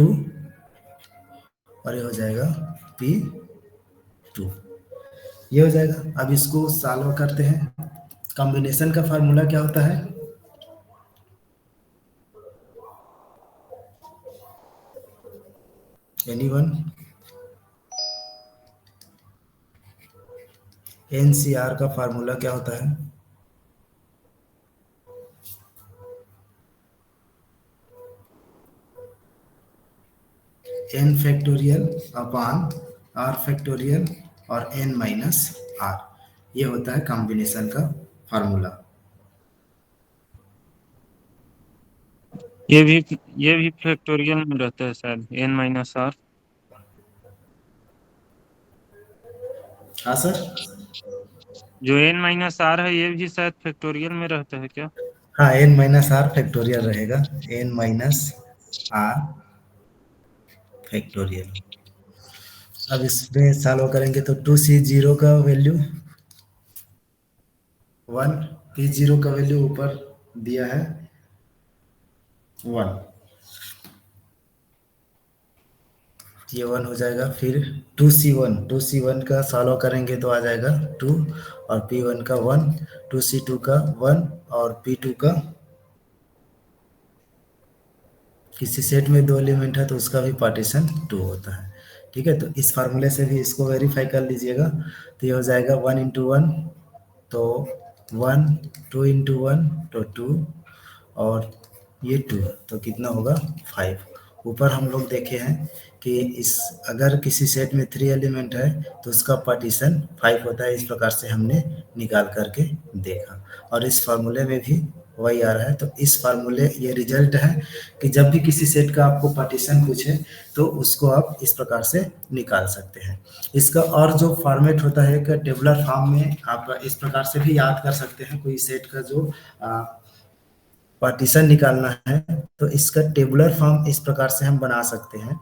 और ये हो जाएगा P2, ये हो जाएगा। अब इसको सॉल्व करते हैं। कॉम्बिनेशन का फार्मूला क्या होता है, एनीवन, NCR का फार्मूला क्या होता है, n factorial upon r factorial और n-r, ये होता है कॉम्बिनेशन का फार्मूला। ये भी फैक्टोरियल में रहता है शायद, n-r। हाँ सर, जो n माइनस आर है ये भी शायद फैक्टोरियल में रहता है क्या? हाँ, n माइनस आर फैक्टोरियल रहेगा, n माइनस आर फैक्टोरियल। अब इसमें सॉल्व करेंगे तो 2c0 का वैल्यू 1, p0 का वैल्यू ऊपर दिया है 1, ये 1 हो जाएगा। फिर 2c1 का सॉल्व करेंगे तो आ जाएगा 2 और p1 का 1, 2c2 का 1 और p2 का, किसी सेट में 2 एलिमेंट है तो उसका भी पार्टीशन 2 होता है। ठीक है, तो इस फार्मूले से भी इसको वेरीफाई कर लीजिएगा। तो ये हो जाएगा 1 इंटू 1 तो 1, 2 इंटू 1 तो 2 और ये 2 तो कितना होगा 5। ऊपर हम लोग देखे हैं कि इस अगर किसी सेट में 3 एलिमेंट है तो उसका पार्टीशन 5 होता है। इस प्रकार से हमने निकाल करके देखा और इस फार्मूले में भी वही आ रहा है। तो इस फार्मूले ये रिजल्ट है कि जब भी किसी सेट का आपको पार्टीशन पूछे तो उसको आप इस प्रकार से निकाल सकते हैं। इसका और जो फॉर्मेट होता है कि टेबुलर फॉर्म में आप इस प्रकार से भी याद कर सकते हैं। कोई सेट का जो पार्टीशन निकालना है तो इसका टेबुलर फॉर्म इस प्रकार से हम बना सकते हैं,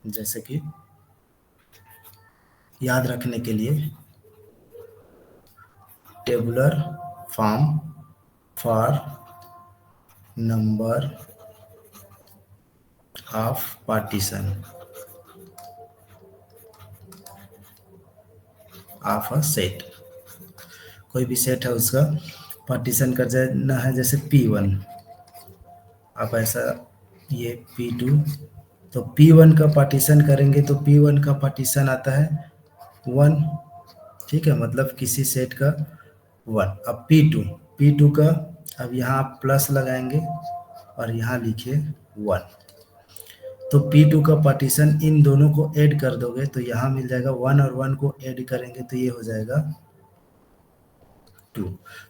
जैसे कि याद रखने के लिए tabular form for number of partition of a set. कोई भी सेट है उसका पार्टीशन कर देना है, जैसे P1, आप ऐसा ये P2, तो P1 का पार्टीशन करेंगे तो P1 का पार्टीशन आता है 1। ठीक है, मतलब किसी सेट का 1। अब P2 का, अब यहाँ आप प्लस लगाएंगे और यहाँ लिखिए 1, तो P2 का पार्टीशन इन दोनों को ऐड कर दोगे तो यहाँ मिल जाएगा 1 और 1 को ऐड करेंगे तो ये हो जाएगा 2।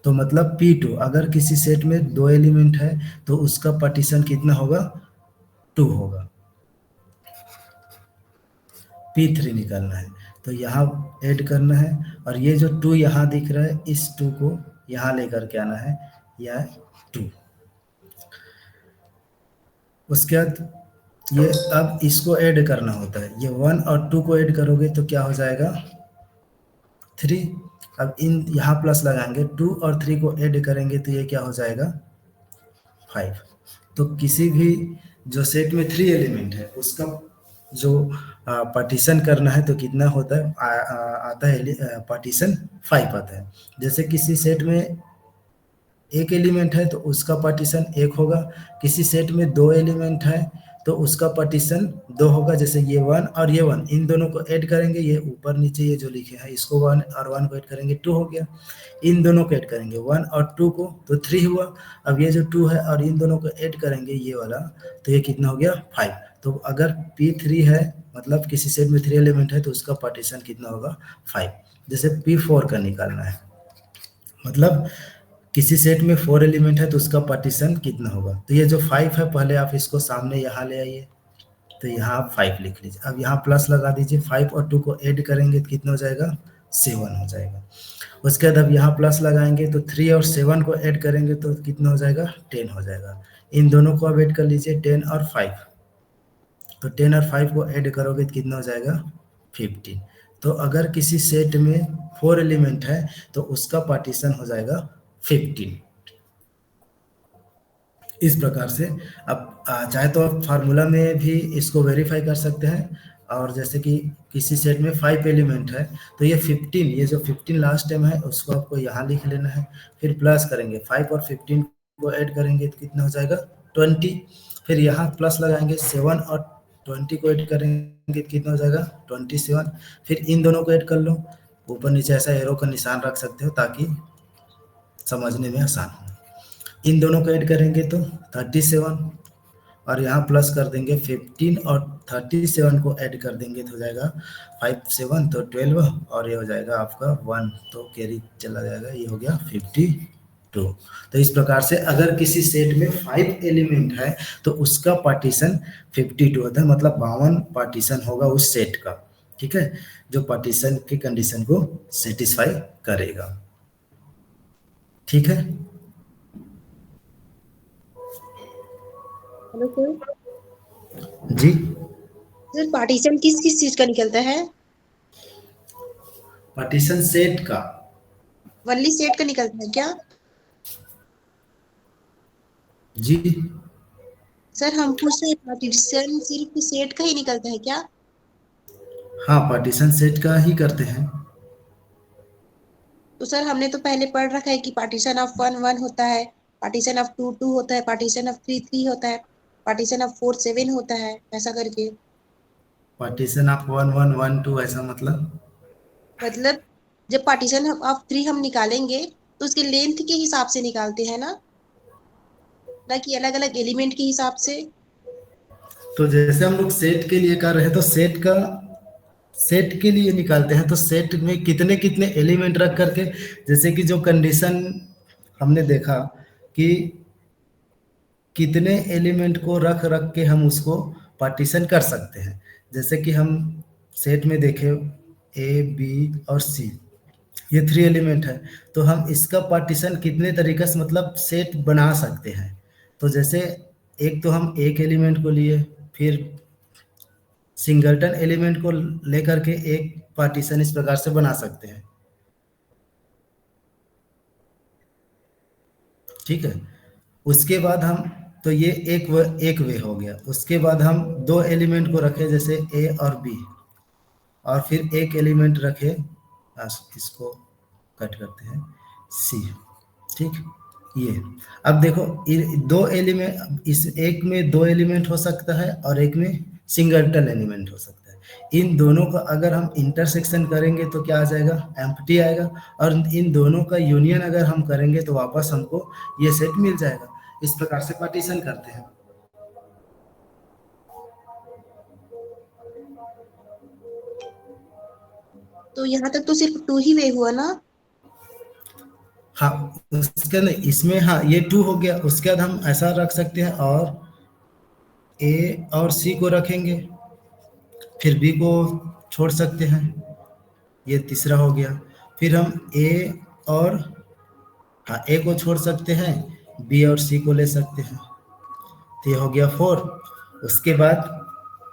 तो मतलब P2 अगर किसी सेट में 2 एलिमेंट है तो उसका पार्टीशन कितना होगा 2 होगा। P3 निकालना है तो यहाँ ऐड करना है और ये जो 2 यहाँ दिख रहा है इस 2 को यहाँ लेकर के आना है, यह 2। उसके बाद ये अब इसको ऐड करना होता है, ये 1 और 2 को ऐड करोगे तो क्या हो जाएगा 3। अब इन यहाँ प्लस लगाएंगे, 2 और 3 को ऐड करेंगे तो ये क्या हो जाएगा 5। तो किसी भी जो सेट में 3 एलिमेंट है उसका जो पार्टीशन करना है तो कितना होता है आता है पार्टीशन 5 आता है। जैसे किसी सेट में 1 एलिमेंट है तो उसका पार्टीशन 1 होगा, किसी सेट में 2 एलिमेंट है तो उसका पार्टीशन 2 होगा। जैसे ये 1 और ये 1 इन दोनों को ऐड करेंगे, ये ऊपर नीचे ये जो लिखे हैं इसको 1 और 1 को ऐड करेंगे 2 हो गया। इन दोनों को ऐड करेंगे 1 और 2 को तो 3 हुआ। अब ये जो 2 है और इन दोनों को ऐड करेंगे ये वाला तो ये कितना हो गया 5। तो अगर P3 है मतलब किसी सेट में 3 एलिमेंट है तो उसका पार्टीशन कितना होगा 5। जैसे P4 का निकालना है, मतलब किसी सेट में 4 एलिमेंट है तो उसका पार्टीशन कितना होगा, तो ये जो 5 है पहले आप इसको सामने यहाँ ले आइए तो यहाँ आप 5 लिख लीजिए। अब यहाँ प्लस लगा दीजिए, 5 और 2 को ऐड करेंगे तो कितना हो जाएगा 7 हो जाएगा। उसके बाद अब यहाँ प्लस लगाएंगे तो 3 और 7 को ऐड करेंगे तो कितना हो जाएगा 10 हो जाएगा। इन दोनों को अब ऐड कर लीजिए 10 और 5, तो 10 और 5 को ऐड करोगे तो कितना हो जाएगा 15। तो अगर किसी सेट में 4 एलिमेंट है तो उसका पार्टीशन हो जाएगा 15। इस प्रकार से अब चाहे तो आप फार्मूला में भी इसको वेरीफाई कर सकते हैं। और जैसे कि किसी सेट में 5 एलिमेंट है तो ये 15, ये जो 15 लास्ट टाइम है उसको आपको यहाँ लिख लेना है, फिर प्लस करेंगे 5 और 15 को ऐड करेंगे तो कितना हो जाएगा 20। फिर यहाँ प्लस लगाएंगे 7 और 20 को ऐड करेंगे तो कितना हो जाएगा 27। फिर इन दोनों को ऐड कर लो, ऊपर नीचे ऐसा एरो का निशान रख सकते हो ताकि समझने में आसान हो। इन दोनों को ऐड करेंगे तो 37 और यहाँ प्लस कर देंगे 15 और 37 को ऐड कर देंगे तो हो जाएगा 5 7 तो 12 और ये हो जाएगा आपका 1 तो कैरी चला जाएगा, ये हो गया 52। तो इस प्रकार से अगर किसी सेट में 5 एलिमेंट है तो उसका पार्टीशन 52 होता है, मतलब 52 पार्टीशन होगा उस सेट का। ठीक है, जो पार्टीशन की कंडीशन को सेटिस्फाई करेगा। ठीक है। Hello sir. जी। सर पार्टीशन किस किस चीज का निकलता है? पार्टीशन सेट का। ओनली सेट का निकलता है क्या? जी। सर हम पूछ रहे हैं पार्टीशन सिर्फ सेट का ही निकलता है क्या? हाँ, पार्टीशन सेट का ही करते हैं। तो सर हमने तो पहले पढ़ रखा है कि पार्टीशन ऑफ 1 1 होता है, पार्टीशन ऑफ 2 2 होता है, पार्टीशन ऑफ 3 3 होता है, पार्टीशन ऑफ 4 7 होता है, ऐसा करके। पार्टीशन ऑफ 1 1 1 2 ऐसा मतलब? मतलब जब पार्टीशन ऑफ 3 हम निकालेंगे तो उसके लेंथ के हिसाब से निकालते हैं ना कि अलग अलग एलिमेंट के हिसाब से। तो जैसे हम लोग सेट के लिए कर रहे हैं तो सेट के लिए निकालते हैं, तो सेट में कितने कितने एलिमेंट रख करके, जैसे कि जो कंडीशन हमने देखा कि कितने एलिमेंट को रख रख के हम उसको पार्टीशन कर सकते हैं। जैसे कि हम सेट में देखें ए बी और सी, ये 3 एलिमेंट है, तो हम इसका पार्टीशन कितने तरीके से मतलब सेट बना सकते हैं। तो जैसे एक तो हम एक एलिमेंट को लिए, फिर सिंगलटन एलिमेंट को लेकर के एक पार्टीशन इस प्रकार से बना सकते हैं। ठीक है। उसके बाद हम, तो ये एक वे हो गया। उसके बाद हम दो एलिमेंट को रखे जैसे ए और बी, और फिर एक एलिमेंट रखे, इसको कट करते हैं, सी। ठीक। ये अब देखो, दो एलिमेंट, इस एक में दो एलिमेंट हो सकता है और एक में सिंगलटन एलिमेंट हो सकता है। इन दोनों का अगर हम इंटरसेक्शन करेंगे तो क्या आ जाएगा, एम्प्टी आएगा। और इन दोनों का यूनियन अगर हम करेंगे तो वापस हमको ये सेट मिल जाएगा। इस प्रकार से पार्टीशन करते हैं। तो यहाँ तक तो सिर्फ 2 ही वे हुआ ना? हाँ, उसके नहीं, इसमें हाँ ये 2 हो गया। उसके बाद हम ऐसा रख सकते हैं, और ए और सी को रखेंगे, फिर बी को छोड़ सकते हैं, ये तीसरा हो गया। फिर हम ए और, हाँ ए को छोड़ सकते हैं, बी और सी को ले सकते हैं, तो ये हो गया 4। उसके बाद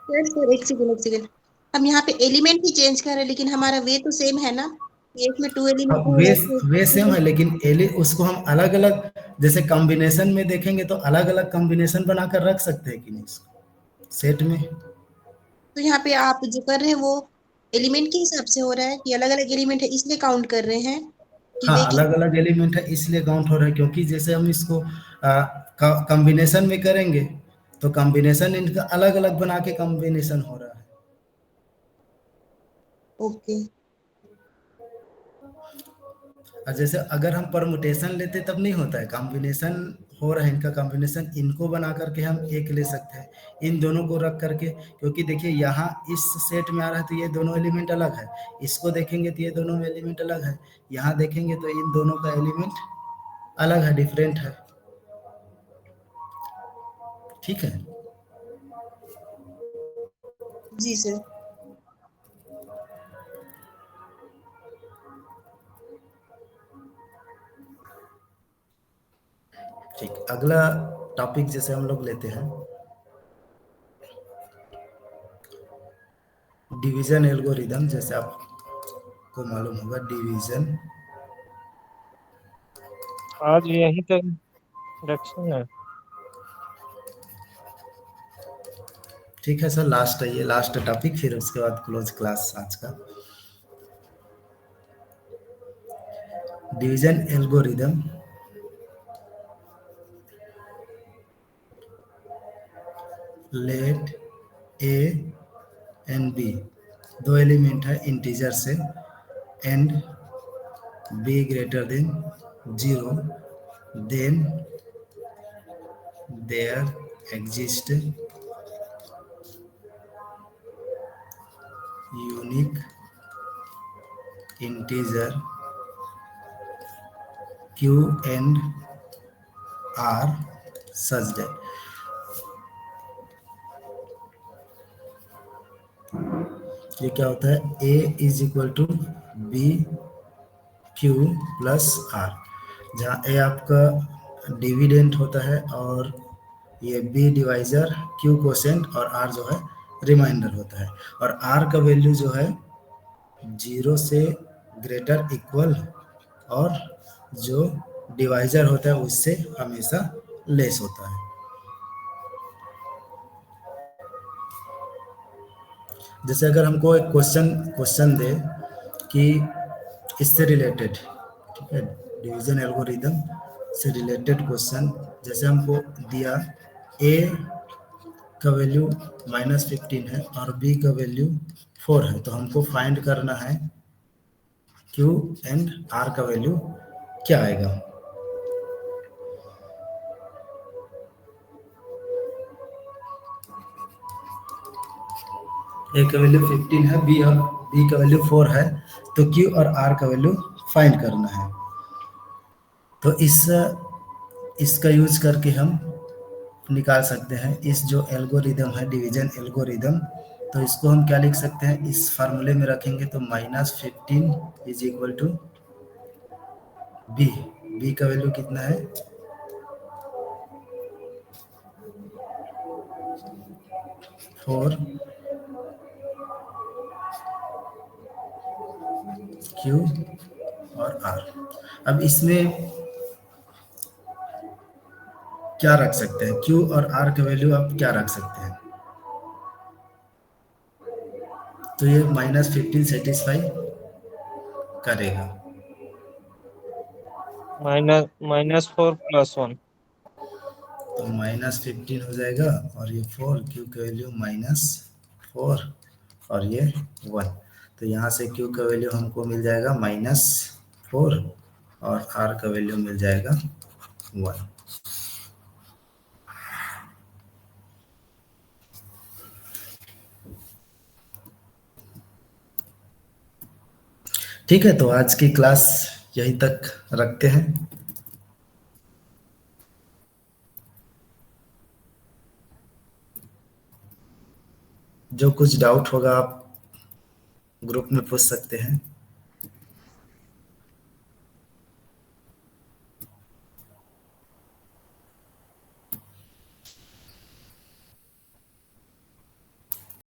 सर एक सेकंड एक सेकंड, हम यहाँ पे एलिमेंट ही चेंज कर रहे हैं लेकिन हमारा वे तो सेम है ना? एक में 2 हाँ, एलिमेंट वे सेम है, लेकिन एली उसको हम अलग अलग, जैसे कॉम्बिनेशन में देखेंगे तो अलग अलग कॉम्बिनेशन बनाकर रख सकते हैं कि नहीं इसको सेट में। तो यहाँ पे आप जो कर रहे हैं वो एलिमेंट के हिसाब से हो रहा है कि अलग अलग एलिमेंट है इसलिए काउंट कर रहे हैं कि हाँ, वे अलग अलग एलिमेंट है इसलिए काउंट हो रहा है, क्योंकि जैसे हम इसको कॉम्बिनेशन में करेंगे तो कॉम्बिनेशन इनका अलग अलग बना के कॉम्बिनेशन हो रहा है। ओके। और जैसे अगर हम परमुटेशन लेते तब नहीं होता है, कॉम्बिनेशन हो रहा है इनका, कॉम्बिनेशन इनको बना करके हम एक ले सकते हैं, इन दोनों को रख करके। क्योंकि देखिए यहाँ इस सेट में आ रहा है तो ये दोनों एलिमेंट अलग है, इसको देखेंगे तो ये दोनों एलिमेंट अलग है, यहाँ देखेंगे तो इन दोनों का एलिमेंट अलग है, डिफरेंट है। ठीक है। जी सर। ठीक, अगला टॉपिक जैसे हम लोग लेते हैं डिवीजन एल्गोरिदम। जैसे आपको मालूम होगा डिवीजन, आज यही तक इंट्रोडक्शन है। ठीक है सर, लास्ट है ये, लास्ट टॉपिक, फिर उसके बाद क्लोज क्लास आज का। Division algorithm, let A and B, दो एलिमेंट है इंटीजर से, and B greater than 0, then there exist unique integer q and r such that, ये क्या होता है, a is equal to b q plus r. जहाँ ए आपका डिविडेंड होता है और ये बी डिवाइजर, क्यू कोसेंट और आर जो है रिमाइंडर होता है। और आर का वैल्यू जो है 0 से ग्रेटर इक्वल और जो डिवाइजर होता है उससे हमेशा लेस होता है। जैसे अगर हमको एक क्वेश्चन दे कि इससे रिलेटेड, ठीक है, डिवीजन एल्गोरिदम से रिलेटेड क्वेश्चन, जैसे हमको दिया ए का वैल्यू -15 है और बी का वैल्यू 4 है, तो हमको फाइंड करना है क्यू एंड आर का वैल्यू क्या आएगा। ए का वैल्यू 15 है, बी का वैल्यू 4 है, तो क्यू और आर का वैल्यू फाइंड करना है। तो इसका यूज करके हम निकाल सकते हैं इस जो एल्गोरिदम है डिवीजन एल्गोरिदम। तो इसको हम क्या लिख सकते हैं, इस फार्मूले में रखेंगे तो -15 इज इक्वल टू बी का वैल्यू कितना है 4, क्यू और आर। अब इसमें क्या रख सकते हैं, क्यू और आर का वैल्यू आप क्या रख सकते हैं, तो ये -15 सेटिस्फाई करेगा। -4 + 1। तो -15 हो जाएगा और ये 4, क्यू का वैल्यू -4 और ये 1। तो यहाँ से क्यू का वैल्यू हमको मिल जाएगा -4 और आर का वैल्यू मिल जाएगा 1। ठीक है, तो आज की क्लास यहीं तक रखते हैं। जो कुछ डाउट होगा आप ग्रुप में पूछ सकते हैं।